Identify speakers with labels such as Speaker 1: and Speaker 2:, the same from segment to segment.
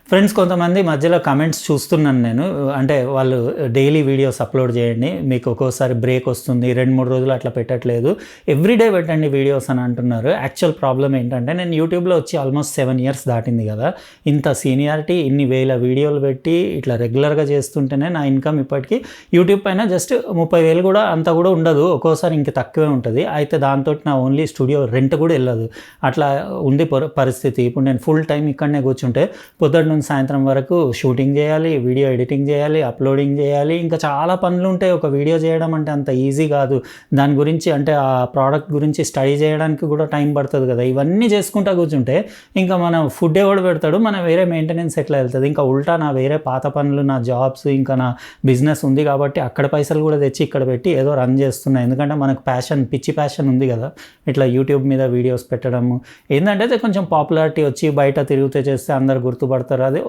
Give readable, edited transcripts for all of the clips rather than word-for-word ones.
Speaker 1: Friends కొంతమంది మధ్యలో comments చూస్తున్నాను నేను. అంటే వాళ్ళు డైలీ వీడియోస్ అప్లోడ్ చేయండి, మీకు ఒక్కోసారి బ్రేక్ వస్తుంది, 2-3 రోజులు అట్లా పెట్టట్లేదు, ఎవ్రీడే పెట్టండి వీడియోస్ అని అంటున్నారు. యాక్చువల్ ప్రాబ్లం ఏంటంటే నేను యూట్యూబ్లో వచ్చి ఆల్మోస్ట్ 7 years దాటింది కదా. ఇంత సీనియారిటీ, ఇన్ని వేల వీడియోలు పెట్టి ఇట్లా రెగ్యులర్గా చేస్తుంటేనే నా ఇన్కమ్ ఇప్పటికీ యూట్యూబ్ పైన జస్ట్ 30,000 కూడా అంత కూడా ఉండదు, ఒక్కోసారి ఇంక తక్కువే ఉంటుంది. అయితే దాంతో నా ఓన్లీ స్టూడియో రెంట్ కూడా వెళ్ళదు, అట్లా ఉంది పరిస్థితి. ఇప్పుడు నేను ఫుల్ టైం ఇక్కడనే కూర్చుంటే పొద్దున్న నుంచి సాయంత్రం వరకు షూటింగ్ చేయాలి, వీడియో ఎడిటింగ్ చేయాలి, అప్లోడింగ్ చేయాలి, ఇంకా చాలా పనులు ఉంటాయి. ఒక వీడియో చేయడం అంటే అంత ఈజీ కాదు. దాని గురించి అంటే ఆ ప్రోడక్ట్ గురించి స్టడీ చేయడానికి కూడా టైం పడుతుంది కదా. ఇవన్నీ చేసుకుంటా కూర్చుంటే ఇంకా మనం ఫుడ్ ఎవడు పెడతాడు, మన వేరే మెయింటెనెన్స్ ఎట్లా వెళ్తుంది. ఇంకా ఉల్టా నా వేరే పాత పనులు, నా జాబ్స్, ఇంకా నా బిజినెస్ ఉంది కాబట్టి అక్కడ పైసలు కూడా తెచ్చి ఇక్కడ పెట్టి ఏదో రన్ చేస్తున్నాయి. ఎందుకంటే మనకు ప్యాషన్, పిచ్చి ప్యాషన్ ఉంది కదా ఇట్లా యూట్యూబ్ మీద వీడియోస్ పెట్టడము. ఏంటంటే కొంచెం పాపులారిటీ వచ్చి బయట తిరిగితే చేస్తే అందరు గుర్తుపడతారు, అది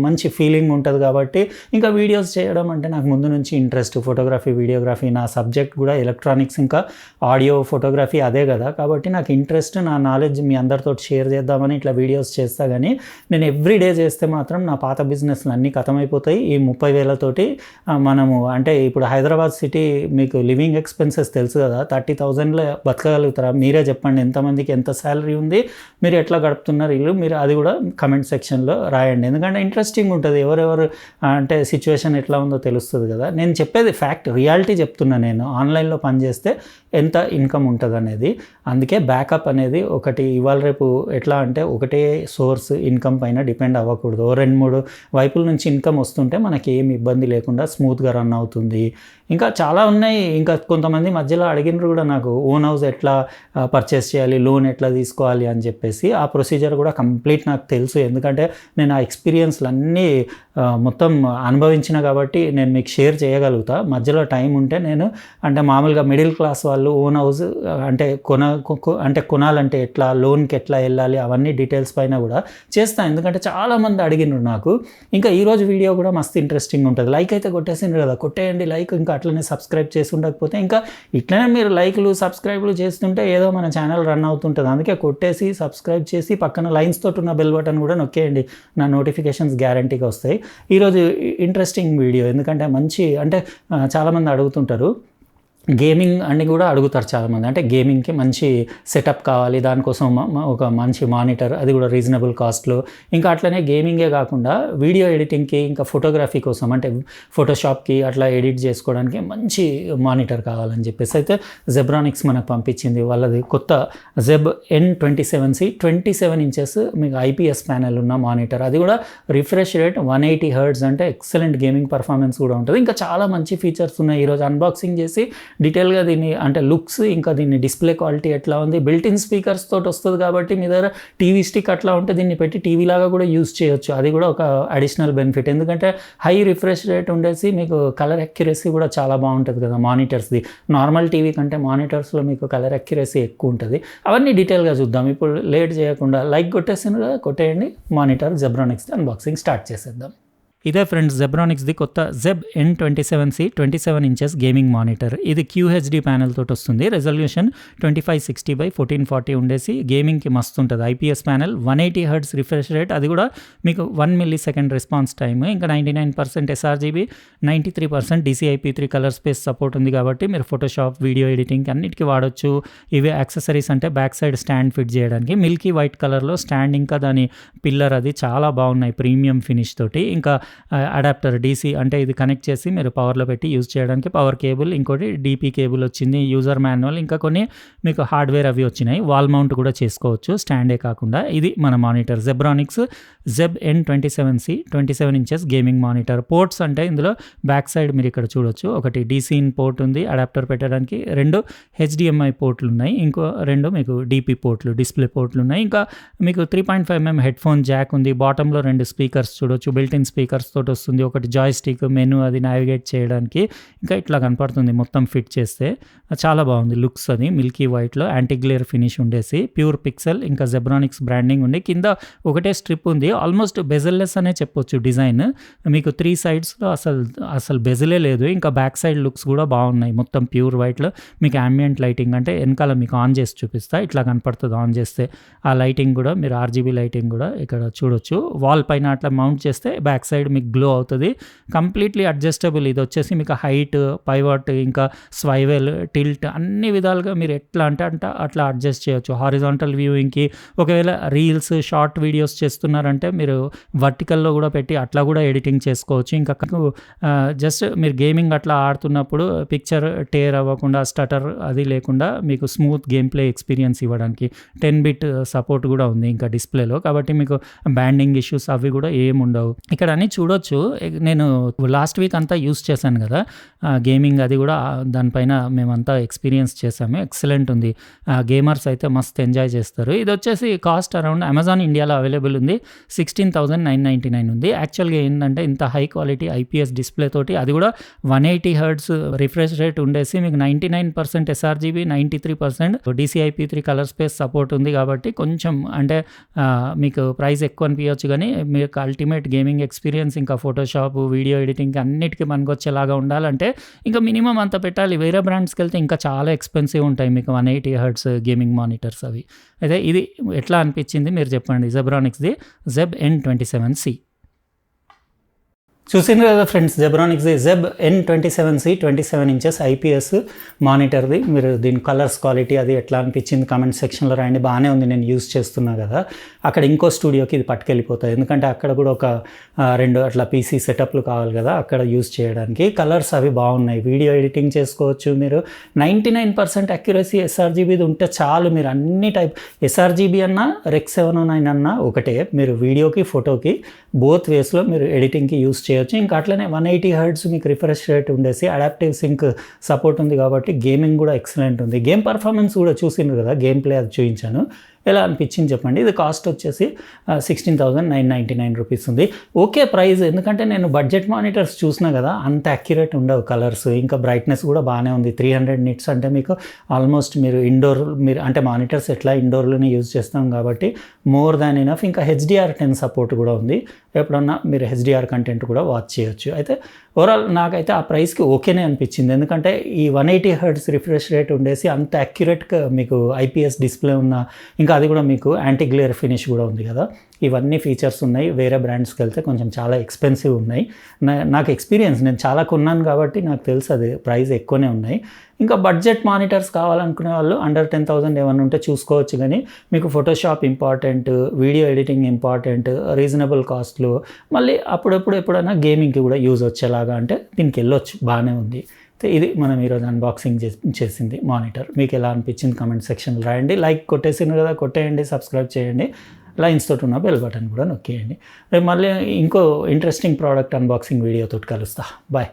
Speaker 1: మంచి ఫీలింగ్ ఉంటుంది కాబట్టి ఇంకా వీడియోస్ చేయడం అంటే నాకు ముందు నుంచి ఇంట్రెస్ట్. ఫోటోగ్రఫీ, వీడియోగ్రఫీ, నా సబ్జెక్ట్ కూడా ఎలక్ట్రానిక్స్, ఇంకా ఆడియో ఫోటోగ్రఫీ అదే కదా. కాబట్టి నాకు ఇంట్రెస్ట్, నా నాలెడ్జ్ మీ అందరితో షేర్ చేద్దామని ఇట్లా వీడియోస్ చేస్తా. కానీ నేను ఎవ్రీడే చేస్తే మాత్రం నా పాత బిజినెస్లు అన్నీ ఖతమైపోతాయి. ఈ 30,000తోటి మనము అంటే ఇప్పుడు హైదరాబాద్ సిటీ మీకు లివింగ్ ఎక్స్పెన్సెస్ తెలుసు కదా, 30,000లో బతకగలుగుతారా? మీరే చెప్పండి, ఎంతమందికి ఎంత శాలరీ ఉంది, మీరు ఎట్లా గడుపుతున్నారు ఇల్లు, మీరు అది కూడా కమెంట్ సెక్షన్లో రాయండి. ఎందుకంటే ఇంట్రెస్టింగ్ ఉంటుంది, ఎవరెవరు అంటే సిచ్యువేషన్ ఎట్లా ఉందో తెలుస్తుంది కదా. నేను చెప్పేది ఫ్యాక్ట్, రియాలిటీ చెప్తున్నా. నేను ఆన్లైన్లో పనిచేస్తే ఎంత ఇన్కమ్ ఉంటుంది అనేది. అందుకే బ్యాకప్ అనేది ఒకటి ఇవాళ రేపు ఎట్లా అంటే ఒకటే సోర్స్ ఇన్కమ్ పైన డిపెండ్ అవ్వకూడదు. 2-3 వైపుల నుంచి ఇన్కమ్ వస్తుంటే మనకి ఏమి ఇబ్బంది లేకుండా స్మూత్గా రన్ అవుతుంది. ఇంకా చాలా ఉన్నాయి. ఇంకా కొంతమంది మధ్యలో అడిగినారు కూడా నాకు, ఓన్ హౌస్ ఎట్లా పర్చేస్ చేయాలి, లోన్ ఎట్లా తీసుకోవాలి అని చెప్పేసి. ఆ ప్రొసీజర్ కూడా కంప్లీట్ నాకు తెలుసు, ఎందుకంటే నేను ఆ ఎక్స్పీరియన్స్లు అన్నీ మొత్తం అనుభవించిన కాబట్టి నేను మీకు షేర్ చేయగలుగుతా. మధ్యలో టైం ఉంటే నేను అంటే మామూలుగా మిడిల్ క్లాస్ వాళ్ళు ఓన్ హౌస్ అంటే కొనాలంటే ఎట్లా, లోన్కి ఎట్లా వెళ్ళాలి, అవన్నీ డీటెయిల్స్ పైన కూడా చేస్తాను. ఎందుకంటే చాలామంది అడిగినారు నాకు. ఇంకా ఈరోజు వీడియో కూడా మస్తు ఇంట్రెస్టింగ్ ఉంటుంది. లైక్ అయితే కొట్టేసిండ్రు కదా, కొట్టేయండి లైక్. ఇంకా అట్లనే సబ్స్క్రైబ్ చేసి ఉండకపోతే ఇంకా ఇట్లనే మీరు లైక్లు, సబ్స్క్రైబ్లు చేస్తుంటే ఏదో మన ఛానల్ రన్ అవుతుంటుంది. అందుకే కొట్టేసి సబ్స్క్రైబ్ చేసి పక్కన లైన్స్ తోటి ఉన్న బెల్ బటన్ కూడా నొక్కేయండి, నా నోటిఫికేషన్స్ గ్యారంటీగా వస్తాయి. ఈరోజు ఇంట్రెస్టింగ్ వీడియో, ఎందుకంటే మంచి అంటే చాలామంది అడుగుతుంటారు, గేమింగ్ అని కూడా అడుగుతారు చాలామంది. అంటే గేమింగ్కి మంచి సెటప్ కావాలి, దానికోసం ఒక మంచి మానిటర్, అది కూడా రీజనబుల్ కాస్ట్లో. ఇంకా అట్లనే గేమింగే కాకుండా వీడియో ఎడిటింగ్కి, ఇంకా ఫోటోగ్రఫీ కోసం అంటే ఫోటోషాప్కి అట్లా ఎడిట్ చేసుకోవడానికి మంచి మానిటర్ కావాలని చెప్పేసి అయితే జెబ్రానిక్స్ మనకు పంపించింది. వాళ్ళది కొత్త జెబ్ N27C 27 inches మీకు IPS ప్యానెల్ ఉన్న మానిటర్. అది కూడా రిఫ్రెష్ రేట్ 180 Hz, అంటే ఎక్సలెంట్ గేమింగ్ పర్ఫార్మెన్స్ కూడా ఉంటుంది. ఇంకా చాలా మంచి ఫీచర్స్ ఉన్నాయి. ఈరోజు అన్బాక్సింగ్ చేసి డీటెయిల్గా దీన్ని అంటే లుక్స్, ఇంకా దీన్ని డిస్ప్లే క్వాలిటీ ఎట్లా ఉంది, బిల్ట్-ఇన్ స్పీకర్స్ తోటి వస్తుంది కాబట్టి మీ దగ్గర టీవీ స్టిక్ అట్లా ఉంటే దీన్ని పెట్టి టీవీ లాగా కూడా యూజ్ చేయొచ్చు. అది కూడా ఒక అడిషనల్ బెనిఫిట్, ఎందుకంటే హై రిఫ్రెష్ రేట్ ఉండేసి మీకు కలర్ అక్యురసీ కూడా చాలా బాగుంటుంది కదా మానిటర్స్ది. నార్మల్ టీవీ కంటే మానిటర్స్లో మీకు కలర్ అక్యురసీ ఎక్కువ ఉంటుంది. అవన్నీ డీటెయిల్గా చూద్దాం. ఇప్పుడు లేట్ చేయకుండా లైక్ కొట్టేసింది కదా, కొట్టేయండి. మానిటర్ జెబ్రానిక్స్ అన్బాక్సింగ్ స్టార్ట్ చేసేద్దాం. ఇదే ఫ్రెండ్స్ జెబ్రానిక్స్ది కొత్త Jeb N27C 27 inches gaming monitor. ఇది QHD ప్యానెల్ తోటి వస్తుంది. రెజల్యూషన్ 2560x1440 ఉండేసి గేమింగ్కి మస్తు ఉంటుంది. IPS panel, 180 Hz refresh rate, అది కూడా మీకు 1 millisecond రెస్పాన్స్ టైమ్, ఇంకా 99% sRGB, 93% DCI-P3 colour space support ఉంది కాబట్టి మీరు ఫోటోషాప్, వీడియో ఎడిటింగ్ అన్నిటికీ వాడచ్చు. ఇవే యాక్సెసరీస్ అంటే బ్యాక్ సైడ్ స్టాండ్ ఫిట్ చేయడానికి మిల్కీ వైట్ కలర్లో స్టాండ్, ఇంకా దాని పిల్లర్ అది చాలా బాగున్నాయి ప్రీమియం ఫినిష్ తోటి. ఇంకా అడాప్టర్ DC అంటే ఇది కనెక్ట్ చేసి మీరు పవర్లో పెట్టి యూజ్ చేయడానికి పవర్ కేబుల్, ఇంకోటి DP కేబుల్ వచ్చింది, యూజర్ మాన్యువల్, ఇంకా కొన్ని మీకు హార్డ్వేర్ అవి వచ్చినాయి. వాల్ మౌంట్ కూడా చేసుకోవచ్చు, స్టాండే కాకుండా. ఇది మన monitor Zebronics Jeb N27C 27 inches gaming monitor. Ports అంటే ఇందులో బ్యాక్ సైడ్ మీరు ఇక్కడ చూడొచ్చు, ఒకటి DC ఇన్ పోర్ట్ ఉంది అడాప్టర్ పెట్టడానికి, 2 HDMI పోర్ట్లు ఉన్నాయి, ఇంకో 2 మీకు DP పోర్ట్లు, డిస్ప్లే పోర్ట్లు ఉన్నాయి. ఇంకా మీకు 3.5mm హెడ్ ఫోన్ జాక్ ఉంది. బాటంలో 2 స్పీకర్స్ చూడొచ్చు, బిల్ట్ ఇన్ స్పీకర్స్ కలర్స్ తోటి వస్తుంది. ఒకటి జాయ్‌స్టిక్ మెను అది నావిగేట్ చేయడానికి. ఇంకా ఇట్లా కనపడుతుంది మొత్తం ఫిట్ చేస్తే. చాలా బాగుంది లుక్స్ అది. మిల్కీ వైట్‌లో యాంటీ గ్లేర్ ఫినిష్ ఉండేసి ప్యూర్ పిక్సెల్ ఇంకా జెబ్రానిక్స్ బ్రాండింగ్ ఉండి కింద ఒకటే స్ట్రిప్ ఉంది. ఆల్మోస్ట్ బెజల్లెస్ అనే చెప్పొచ్చు డిజైన్. మీకు 3 సైడ్స్‌లో అసలు బెజలే లేదు. ఇంకా బ్యాక్ సైడ్ లుక్స్ కూడా బాగున్నాయి. మొత్తం ప్యూర్ వైట్‌లో మీకు యాంబియంట్ లైటింగ్ అంటే వెనకాల మీకు ఆన్ చేసి చూపిస్తా. ఇట్లా కనపడుతుంది ఆన్ చేస్తే. ఆ లైటింగ్ కూడా మీరు ఆర్‌జీబీ లైటింగ్ కూడా ఇక్కడ చూడొచ్చు. వాల్ పైన అట్లా మౌంట్ చేస్తే బ్యాక్ సైడ్ మీకు గ్లో అవుతుంది. Completely adjustable. ఇది వచ్చేసి మీకు హైట్, పైవట్ ఇంకా స్వైవెల్, టిల్ట్ అన్ని విధాలుగా మీరు ఎట్లా అంటే అట్లా అడ్జస్ట్ చేయొచ్చు. హారిజాంటల్ వ్యూయింగ్‌కి ఒకవేళ రీల్స్, షార్ట్ వీడియోస్ చేస్తున్నారంటే మీరు వర్టికల్‌లో కూడా పెట్టి అట్లా కూడా ఎడిటింగ్ చేసుకోవచ్చు. ఇంకా జస్ట్ మీరు గేమింగ్ అట్లా ఆడుతున్నప్పుడు పిక్చర్ టేర్ అవ్వకుండా, స్టటర్ అది లేకుండా మీకు స్మూత్ గేమ్ ప్లే ఎక్స్పీరియన్స్ ఇవ్వడానికి 10 బిట్ సపోర్ట్ కూడా ఉంది ఇంకా డిస్ప్లేలో. కాబట్టి మీకు బ్యాండింగ్ ఇష్యూస్ అవి కూడా ఏమి ఉండవు. ఇక్కడ అన్నీ చూడొచ్చు. నేను లాస్ట్ వీక్ అంతా యూస్ చేశాను కదా గేమింగ్, అది కూడా దానిపైన మేమంతా ఎక్స్పీరియన్స్ చేసాము. ఎక్సలెంట్ ఉంది. గేమర్స్ అయితే మస్త్ ఎంజాయ్ చేస్తారు. ఇది వచ్చేసి కాస్ట్ అరౌండ్ అమెజాన్ ఇండియాలో అవైలబుల్ ఉంది. 16,999 ఉంది. యాక్చువల్గా ఏంటంటే ఇంత హై క్వాలిటీ ఐపీఎస్ డిస్ప్లే తోటి, అది కూడా 180 హెర్ట్జ్ రిఫ్రెష్ రేట్ ఉండేసి మీకు 99% sRGB, 93% DCI-P3 colour space support ఉంది. కాబట్టి కొంచెం అంటే మీకు ప్రైస్ ఎక్కువ అనిపించవచ్చు, కానీ మీకు అల్టిమేట్ గేమింగ్ ఎక్స్పీరియన్స్ ఇంకా ఫోటోషాప్, వీడియో ఎడిటింగ్ అన్నిటికీ మనకొచ్చేలాగా ఉండాలంటే ఇంకా మినిమం అంత పెట్టాలి. వేరే బ్రాండ్స్కి వెళ్తే ఇంకా చాలా ఎక్స్పెన్సివ్ ఉంటాయి మీకు 180 హెర్ట్జ్ గేమింగ్ మానిటర్స్ అవి. అయితే ఇది ఎట్లా అనిపించింది మీరు చెప్పండి. జెబ్రానిక్స్ది ZEB N27C. చూసిండ్రు కదా ఫ్రెండ్స్, జెబ్రానిక్స్ది ZEB N27C 27 ఇంచెస్ ఐపీఎస్ మానిటర్ది. మీరు దీని కలర్స్ క్వాలిటీ అది ఎట్లా అనిపించింది కామెంట్ సెక్షన్లో రాయండి. బాగానే ఉంది, నేను యూస్ చేస్తున్నా కదా. అక్కడ ఇంకో స్టూడియోకి ఇది పట్టుకెళ్ళిపోతుంది, ఎందుకంటే అక్కడ కూడా ఒక 2 అట్లా పీసీ సెటప్లు కావాలి కదా అక్కడ యూస్ చేయడానికి. కలర్స్ అవి బాగున్నాయి, వీడియో ఎడిటింగ్ చేసుకోవచ్చు మీరు. 99% అక్యురసీ ఎస్ఆర్జీబీది ఉంటే చాలు. మీరు అన్ని టైప్ ఎస్ఆర్జీబీ అన్నా రెక్స్ 709 అన్నా ఒకటే. మీరు వీడియోకి, ఫోటోకి బోత్ వేస్లో మీరు ఎడిటింగ్కి యూస్ చేయొచ్చు. ఇంకా అట్లనే 180 హెర్ట్జ్ మీకు రిఫ్రెష్ రేట్ ఉండేసి అడాప్టివ్ సింక్ సపోర్ట్ ఉంది. కాబట్టి గేమింగ్ కూడా ఎక్సలెంట్ ఉంది. గేమ్ పర్ఫార్మెన్స్ కూడా చూసిండ్రు కదా, గేమ్ ప్లే అది చూపించాను. ఎలా అనిపించింది చెప్పండి. ఇది కాస్ట్ వచ్చేసి 16,999 రూపీస్ ఉంది. ఓకే ప్రైస్, ఎందుకంటే నేను బడ్జెట్ మానిటర్స్ చూసినా కదా అంత అక్యురేట్ ఉండవు కలర్స్. ఇంకా బ్రైట్నెస్ కూడా బాగానే ఉంది. 300 నిట్స్ అంటే మీకు ఆల్మోస్ట్ మీరు మీరు అంటే మానిటర్స్ ఎట్లా ఇండోర్లోనే యూజ్ చేస్తాం కాబట్టి మోర్ దాన్ ఇనఫ్. ఇంకా HDR10 సపోర్ట్ కూడా ఉంది. ఎప్పుడన్నా మీరు HDR కంటెంట్ కూడా వాచ్ చేయొచ్చు. అయితే ఓవరాల్ నాకైతే ఆ ప్రైస్కి ఓకేనే అనిపించింది. ఎందుకంటే ఈ 180 హెర్ట్జ్ రిఫ్రెష్ రేట్ ఉండేసి అంత అక్యురేట్గా మీకు ఐపీఎస్ డిస్ప్లే ఉన్న, ఇంకా అది కూడా మీకు యాంటీ గ్లేర్ ఫినిష్ కూడా ఉంది కదా. ఇవన్నీ ఫీచర్స్ ఉన్నాయి. వేరే బ్రాండ్స్కి వెళ్తే కొంచెం చాలా ఎక్స్పెన్సివ్ ఉన్నాయి. నాకు ఎక్స్పీరియన్స్, నేను చాలా కొన్నాను కాబట్టి నాకు తెలుసు అది ప్రైస్ ఎక్కువనే ఉన్నాయి. ఇంకా బడ్జెట్ మానిటర్స్ కావాలనుకునే వాళ్ళు అండర్ 10,000 ఏమన్నా ఉంటే చూసుకోవచ్చు. కానీ మీకు Photoshop important, video editing important, reasonable కాస్ట్లో, మళ్ళీ అప్పుడప్పుడు ఎప్పుడైనా గేమింగ్కి కూడా యూజ్ వచ్చేలాగా అంటే దీనికి వెళ్ళొచ్చు, బాగానే ఉంది. ఇది మనం ఈరోజు అన్బాక్సింగ్ చేసింది మానిటర్. మీకు ఎలా అనిపించింది కామెంట్ సెక్షన్లో రాయండి. లైక్ కొట్టేసింది కదా, కొట్టేయండి, సబ్స్క్రైబ్ చేయండి. లైన్స్ తోటి ఉన్న బెల్ బటన్ కూడా నొక్కేయండి. రేపు మళ్ళీ ఇంకో ఇంట్రెస్టింగ్ ప్రోడక్ట్ అన్బాక్సింగ్ వీడియోతో కలుస్తా. బాయ్.